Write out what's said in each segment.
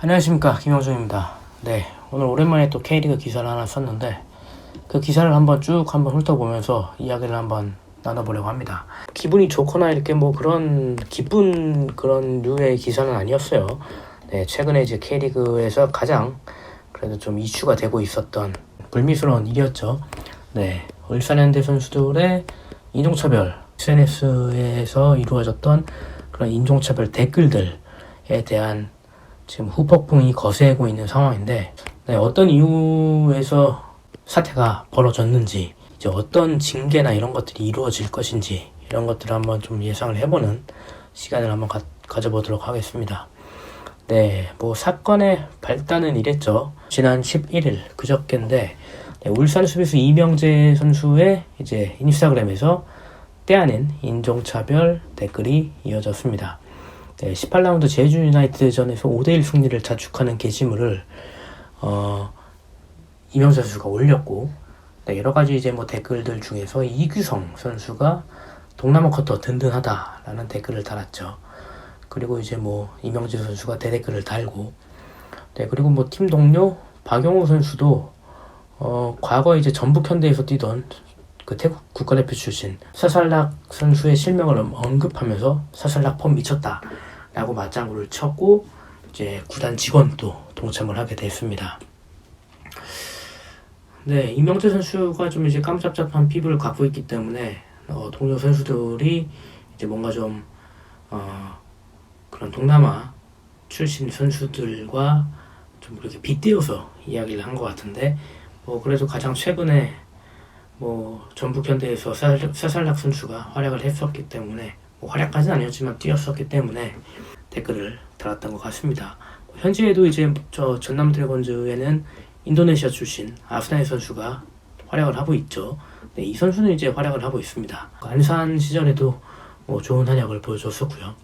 안녕하십니까, 김영중입니다. 네, 오늘 오랜만에 또 K리그 기사를 하나 썼는데 그 기사를 한번 훑어보면서 이야기를 한번 나눠보려고 합니다. 기분이 좋거나 이렇게 뭐 그런 기쁜 그런 류의 기사는 아니었어요. 네, 최근에 이제 K리그에서 가장 그래도 좀 이슈가 되고 있었던 불미스러운 일이었죠. 네, 울산 현대 선수들의 인종차별, SNS에서 이루어졌던 그런 인종차별 댓글들에 대한 지금 후폭풍이 거세고 있는 상황인데, 네, 어떤 이유에서 사태가 벌어졌는지, 이제 어떤 징계나 이런 것들이 이루어질 것인지, 이런 것들을 한번 좀 예상을 해보는 시간을 한번 가져보도록 하겠습니다. 네, 뭐 사건의 발단은 이랬죠. 지난 11일 그저께인데, 네, 울산 수비수 이명재 선수의 이제 인스타그램에서 때 아닌 인종차별 댓글이 이어졌습니다. 네, 18라운드 제주 유나이티드전에서 5대1 승리를 자축하는 게시물을 이명재 선수가 올렸고, 네, 여러 가지 이제 뭐 댓글들 중에서 이규성 선수가 동남아 커터 든든하다라는 댓글을 달았죠. 그리고 이제 뭐 이명재 선수가 대댓글을 달고, 네, 그리고 뭐 팀 동료 박용우 선수도 과거 이제 전북 현대에서 뛰던 그 태국 국가대표 출신 사살락 선수의 실명을 언급하면서 사살락 폼 미쳤다 라고 맞장구를 쳤고, 이제 구단 직원도 동참을 하게 됐습니다. 네, 이명재 선수가 좀 이제 깜짝잡한 피부를 갖고 있기 때문에 동료 선수들이 이제 뭔가 좀 그런 동남아 출신 선수들과 좀 그렇게 빗대어서 이야기를 한 것 같은데, 뭐 그래도 가장 최근에 뭐 전북 현대에서 사살락 선수가 활약을 했었기 때문에, 뭐 활약까지는 아니었지만 뛰었었기 때문에 댓글을 달았던 것 같습니다. 현재에도 이제 저 전남 드래곤즈에는 인도네시아 출신 아스나이 선수가 활약을 하고 있죠. 네, 이 선수는 이제 활약을 하고 있습니다. 안산 시절에도 뭐 좋은 활약을 보여줬었고요.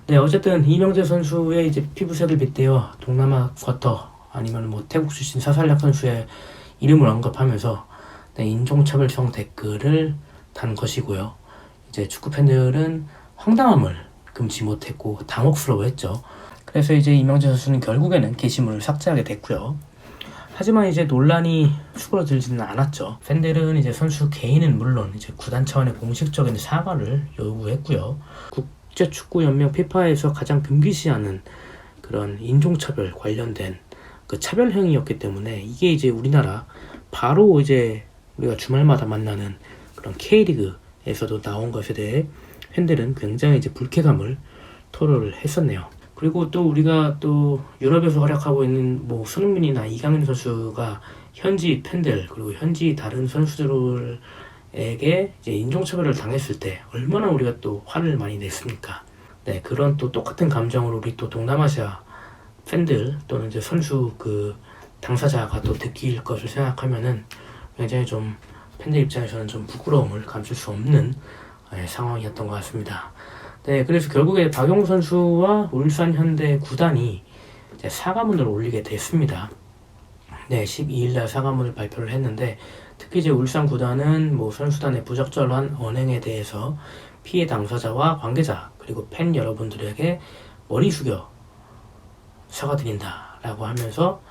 네, 어쨌든 이명재 선수의 이제 피부색을 빗대어 동남아 쿼터 아니면 뭐 태국 출신 사살락 선수의 이름을 언급하면서 네, 인종차별성 댓글을 단 것이고요. 이제 축구 팬들은 황당함을 금치 못했고 당혹스러워했죠. 그래서 이제 이명재 선수는 결국에는 게시물을 삭제하게 됐고요. 하지만 이제 논란이 수그러들지는 않았죠. 팬들은 이제 선수 개인은 물론 이제 구단 차원의 공식적인 사과를 요구했고요. 국제축구연맹 피파에서 가장 금기시하는 그런 인종차별 관련된 그 차별 행위였기 때문에 이게 이제 우리나라 바로 이제 우리가 주말마다 만나는 그런 K리그에서도 나온 것에 대해 팬들은 굉장히 이제 불쾌감을 토로를 했었네요. 그리고 또 우리가 또 유럽에서 활약하고 있는 뭐 손흥민이나 이강인 선수가 현지 팬들 그리고 현지 다른 선수들에게 이제 인종차별을 당했을 때 얼마나 우리가 또 화를 많이 냈습니까? 네, 그런 또 똑같은 감정을 우리 또 동남아시아 팬들 또는 이제 선수 그 당사자가 또 느낄 것을 생각하면은 굉장히 좀 팬들 입장에서는 좀 부끄러움을 감출 수 없는 상황이었던 것 같습니다. 네, 그래서 결국에 박용우 선수와 울산 현대 구단이 이제 사과문을 올리게 됐습니다. 네, 12일날 사과문을 발표를 했는데, 특히 이제 울산 구단은 뭐 선수단의 부적절한 언행에 대해서 피해 당사자와 관계자 그리고 팬 여러분들에게 머리 숙여 사과드린다라고 하면서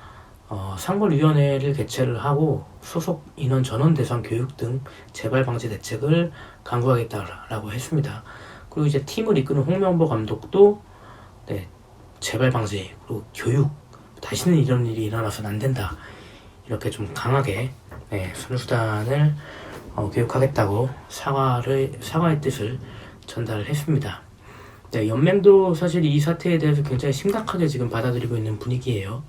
상벌위원회를 개최를 하고 소속 인원 전원 대상 교육 등 재발 방지 대책을 강구하겠다라고 했습니다. 그리고 이제 팀을 이끄는 홍명보 감독도 네, 재발 방지 그리고 교육, 다시는 이런 일이 일어나서는 안 된다, 이렇게 좀 강하게 네, 선수단을 교육하겠다고 사과의 뜻을 전달을 했습니다. 네, 연맹도 사실 이 사태에 대해서 굉장히 심각하게 지금 받아들이고 있는 분위기예요.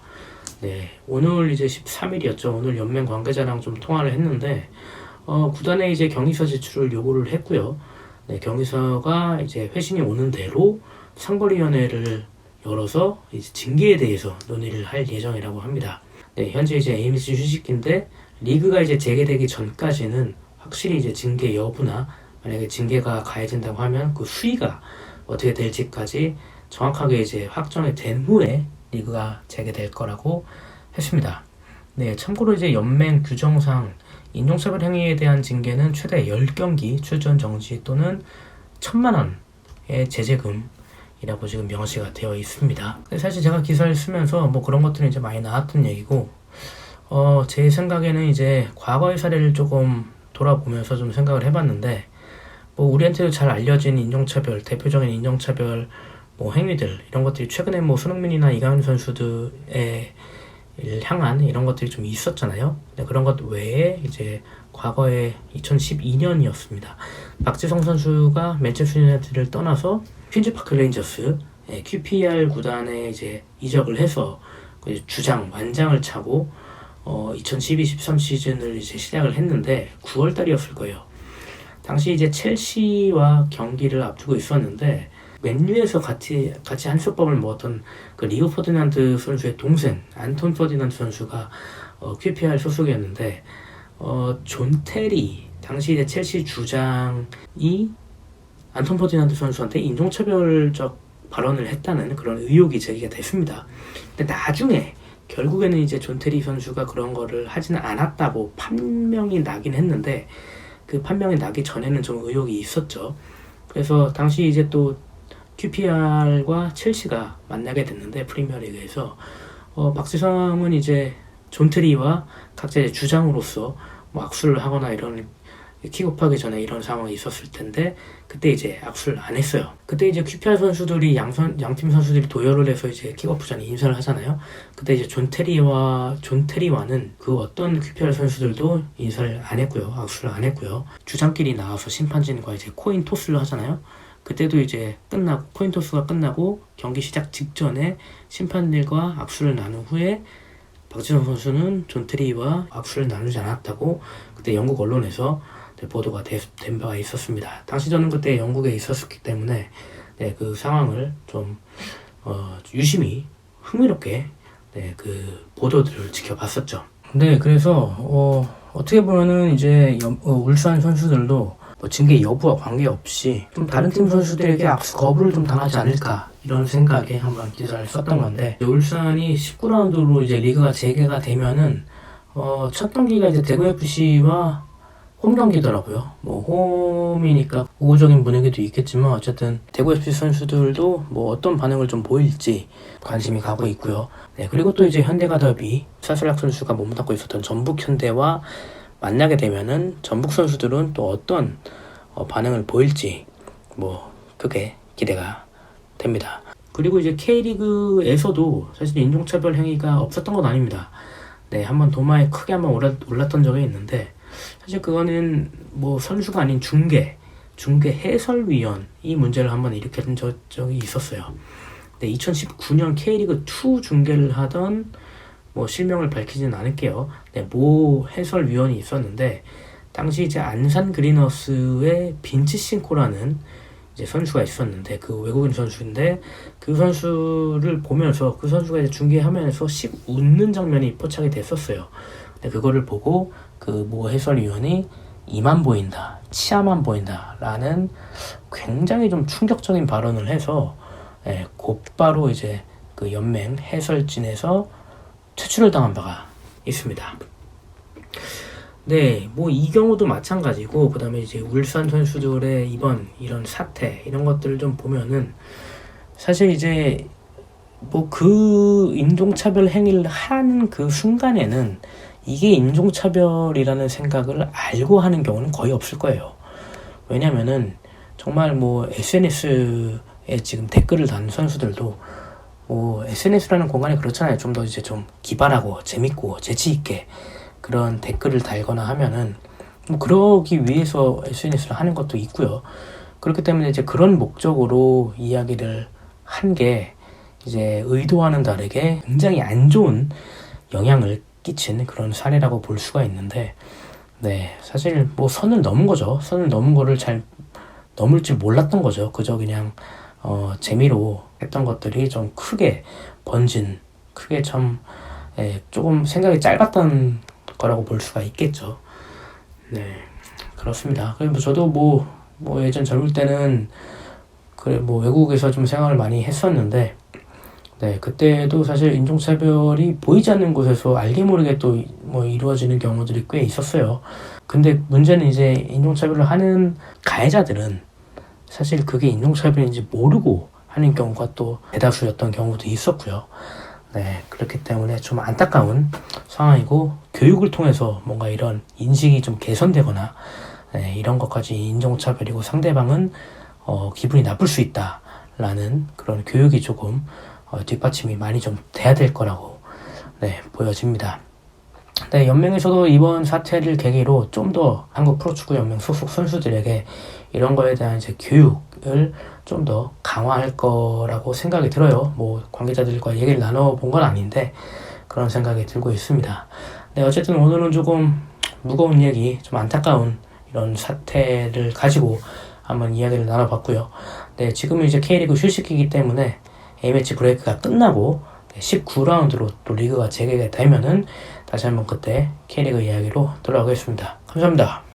네, 오늘 이제 13일이었죠. 오늘 연맹 관계자랑 좀 통화를 했는데, 구단에 이제 경위서 제출을 요구를 했고요. 네, 경위서가 이제 회신이 오는 대로 상벌위원회를 열어서 이제 징계에 대해서 논의를 할 예정이라고 합니다. 네, 현재 이제 AMC 휴식기인데, 리그가 이제 재개되기 전까지는 확실히 이제 징계 여부나 만약에 징계가 가해진다고 하면 그 수위가 어떻게 될지까지 정확하게 이제 확정이 된 후에 리그가 재개될 거라고 했습니다. 네, 참고로 이제 연맹 규정상 인종차별 행위에 대한 징계는 최대 10경기 출전 정지 또는 1,000만 원의 제재금, 이라고 지금 명시가 되어 있습니다. 사실 제가 기사를 쓰면서 뭐 그런 것들은 이제 많이 나왔던 얘기고, 제 생각에는 이제 과거의 사례를 조금 돌아보면서 좀 생각을 해봤는데, 뭐 우리한테도 잘 알려진 인종차별, 대표적인 인종차별 뭐 행위들, 이런 것들이 최근에 뭐 손흥민이나 이강인 선수들의 향한 이런 것들이 좀 있었잖아요. 근데 그런 것 외에 이제 과거에 2012년이었습니다. 박지성 선수가 맨체스터 유나이티드를 떠나서 퀸즈파크 레인저스 QPR 구단에 이제 이적을 해서 주장 완장을 차고 2012-13 시즌을 이제 시작을 했는데 9월 달이었을 거예요. 당시 이제 첼시와 경기를 앞두고 있었는데 맨유에서 같이 한솥밥을 먹었던 그 리오 퍼디난드 선수의 동생 안톤 퍼디난드 선수가 QPR 소속이었는데 존 테리 당시 이제 첼시 주장이 안톤 퍼디난드 선수한테 인종차별적 발언을 했다는 그런 의혹이 제기가 됐습니다. 근데 나중에 결국에는 이제 존 테리 선수가 그런 거를 하지는 않았다고 판명이 나긴 했는데 그 판명이 나기 전에는 좀 의혹이 있었죠. 그래서 당시 이제 또 QPR과 첼시가 만나게 됐는데 프리미어리그에서 박지성은 이제 존 테리와 각자 이제 주장으로서 뭐 악수를 하거나 이런 킥오프하기 전에 이런 상황이 있었을 텐데 그때 이제 악수를 안 했어요. 그때 이제 QPR 선수들이 양팀 선수들이 도열을 해서 이제 킥오프 전에 인사를 하잖아요. 그때 이제 존 테리와는 그 어떤 QPR 선수들도 인사를 안 했고요. 악수를 안 했고요. 주장끼리 나와서 심판진과 이제 코인 토스를 하잖아요. 그때도 이제 코인 토스가 끝나고 경기 시작 직전에 심판들과 악수를 나눈 후에 박지성 선수는 존 테리와 악수를 나누지 않았다고 그때 영국 언론에서 보도가 된 바가 있었습니다. 당시 저는 그때 영국에 있었기 때문에 그 상황을 좀 유심히 흥미롭게 그 보도들을 지켜봤었죠. 그래서 어떻게 보면은 이제 울산 선수들도 뭐 징계 여부와 관계없이 좀 다른 팀 선수들에게 악수 거부를 좀 당하지 않을까 이런 생각에 한번 기사를 썼던 건데 울산이 19라운드로 이제 리그가 재개가 되면은 첫 경기가 이제 대구FC와 홈 경기더라고요. 뭐 홈이니까 우호적인 분위기도 있겠지만 어쨌든 대구FC 선수들도 뭐 어떤 반응을 좀 보일지 관심이 가고 있고요. 그리고 또 이제 현대가 더비 사슬락 선수가 몸담고 있었던 전북 현대와 만나게 되면은 전북 선수들은 또 어떤 반응을 보일지 뭐 크게 기대가 됩니다. 그리고 이제 K리그에서도 사실 인종차별 행위가 없었던 건 아닙니다. 한번 도마에 크게 한번 올랐던 적이 있는데 사실 그거는 뭐 선수가 아닌 중계 해설위원이 문제를 한번 일으켰던 적이 있었어요. 2019년 K리그 2 중계를 하던 뭐 실명을 밝히지는 않을게요. 모 해설위원이 있었는데 당시 이제 안산 그리너스의 빈치싱코라는 이제 선수가 있었는데 그 외국인 선수인데 그 선수를 보면서 그 선수가 이제 중계하면서 씩 웃는 장면이 포착이 됐었어요. 근데 그거를 보고 그 모 해설위원이 이만 보인다, 치아만 보인다 라는 굉장히 좀 충격적인 발언을 해서 곧바로 이제 그 연맹 해설진에서 퇴출을 당한 바가 있습니다. 뭐 이 경우도 마찬가지고 그 다음에 이제 울산 선수들의 이런 사태 이런 것들을 좀 보면은 사실 이제 뭐 그 인종차별 행위를 한 그 순간에는 이게 인종차별이라는 생각을 알고 하는 경우는 거의 없을 거예요. 왜냐면은 정말 뭐 SNS에 지금 댓글을 다는 선수들도 뭐 SNS라는 공간이 그렇잖아요. 좀 더 이제 좀 기발하고 재밌고 재치있게 그런 댓글을 달거나 하면은 뭐 그러기 위해서 SNS를 하는 것도 있고요. 그렇기 때문에 이제 그런 목적으로 이야기를 한 게 이제 의도와는 다르게 굉장히 안 좋은 영향을 끼친 그런 사례라고 볼 수가 있는데 사실 뭐 선을 넘은 거죠. 선을 넘은 거를 잘 넘을 줄 몰랐던 거죠. 그저 그냥 재미로 했던 것들이 좀 크게 번진 크게 참 조금 생각이 짧았던 거라고 볼 수가 있겠죠. 그렇습니다. 그리고 저도 뭐 예전 젊을 때는 뭐 외국에서 좀 생활을 많이 했었는데 그때도 사실 인종차별이 보이지 않는 곳에서 알게 모르게 또 뭐 이루어지는 경우들이 꽤 있었어요. 근데 문제는 이제 인종차별을 하는 가해자들은 사실 그게 인종차별인지 모르고 하는 경우가 또 대다수였던 경우도 있었고요. 네, 그렇기 때문에 좀 안타까운 상황이고, 교육을 통해서 뭔가 이런 인식이 좀 개선되거나, 네, 이런 것까지 인종차별이고 상대방은 기분이 나쁠 수 있다라는 그런 교육이 조금 뒷받침이 많이 좀 돼야 될 거라고 네, 보여집니다. 네, 연맹에서도 이번 사태를 계기로 좀 더 한국 프로축구 연맹 소속 선수들에게 이런 거에 대한 이제 교육을 좀 더 강화할 거라고 생각이 들어요. 뭐 관계자들과 얘기를 나눠본 건 아닌데 그런 생각이 들고 있습니다. 네, 어쨌든 오늘은 조금 무거운 얘기, 좀 안타까운 이런 사태를 가지고 한번 이야기를 나눠봤고요. 네, 지금은 이제 K리그 휴식기이기 때문에 A매치 브레이크가 끝나고 19라운드로 또 리그가 재개가 되면은 다시 한번 그때 K리그 이야기로 돌아오겠습니다. 감사합니다.